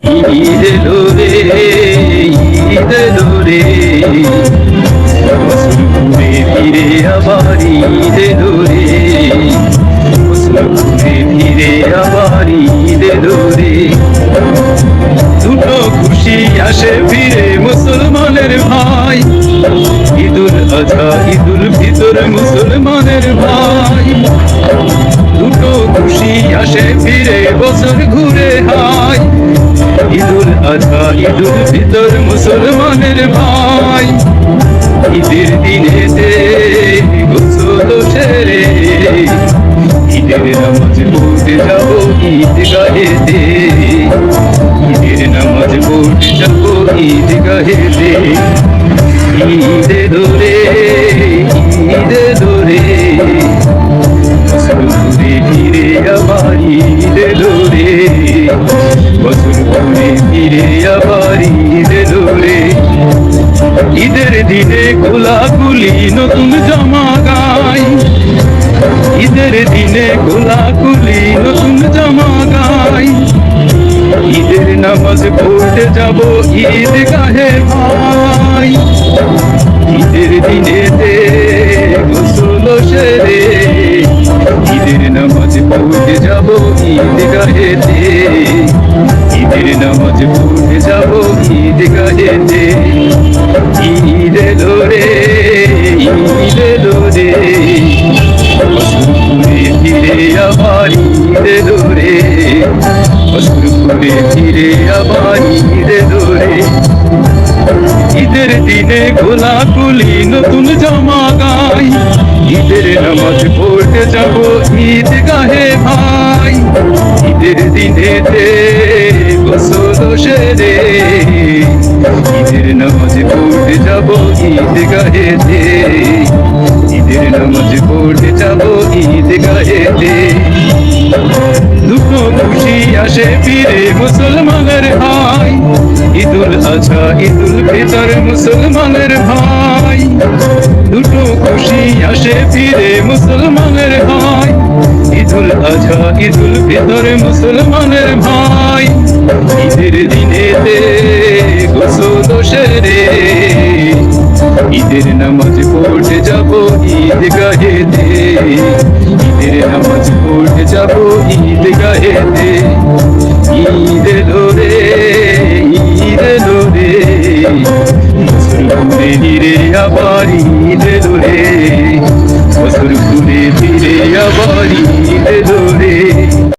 ঈদ এলো রে, ঈদ এলো রে, বছর ঘুরে ফিরে আবার ঈদ এলো রে, বছর ঘুরে ফিরে আবার ঈদ এলো রে। দুটো খুশি আসে ফিরে মুসলমানের ভাই, ঈদুল আজহা ঈদুল ফিতর মুসলমানের ভাই। দুটো খুশি আসে ফিরে বছর ঘুরে হায়, ঈদুল আজহা ঈদুল ফিতর মুসলমানের ভাই। ঈদের দিনেতে গোসল সেরে ঈদের নামাজ পড়তে যাব ঈদগাহেতে, ঈদের নামাজ পড়তে যাব ঈদগাহেতে। ঈদ এলো রে, ঈদ এলো রে, বছর ঘুরে ফিরে আবার ঈদ এলো রে, বছর ঘুরে ফিরে আবার ঈদ এলো রে। ঈদের দিনে খোলাখুলি নতুন জামা গাই, ঈদের দিনে খোলাখুলি নতুন জামা গাই। ঈদের নামাজ পড়তে যাব ঈদগাহে ভাই, ঈদের দিনেতে গোসল সেরে ঈদের নামাজ পড়তে যাব ঈদগাহেতে, ঈদের নামাজ পড়তে যাব ঈদগাহেতে। ঈদ এলো রে, ঈদ এলো রে, বছর ঘুরে ফিরে আবার ঈদ এলো রে, বছর ঘুরে ফিরে আবার ঈদ এলো রে। ঈদের দিনে খোলাখুলি নতুন জামা গাই, ঈদের নামাজ পড়তে যাব ঈদগাহে ভাই। ঈদের দিনেতে গোসল সেরে ঈদের নামাজ পড়তে যাব ঈদগাহেতে, ঈদের নামাজ পড়তে যাব ঈদগাহেতে। দুটো খুশি আসে ফিরে মুসলমানের ভাই, ঈদুল আজহা ঈদুল ফিতর মুসলমানের ভাই। দুটো খুশি আসে ফিরে মুসলমানের ভাই, ঈদুল আজহা ঈদুল ফিতর মুসলমানের ভাই। ঈদের দিনেতে গোসল সেরে ঈদের নামাজ পড়তে যাব ঈদগাহেতে, ঈদের নামাজ পড়তে যাব ঈদগাহেতে।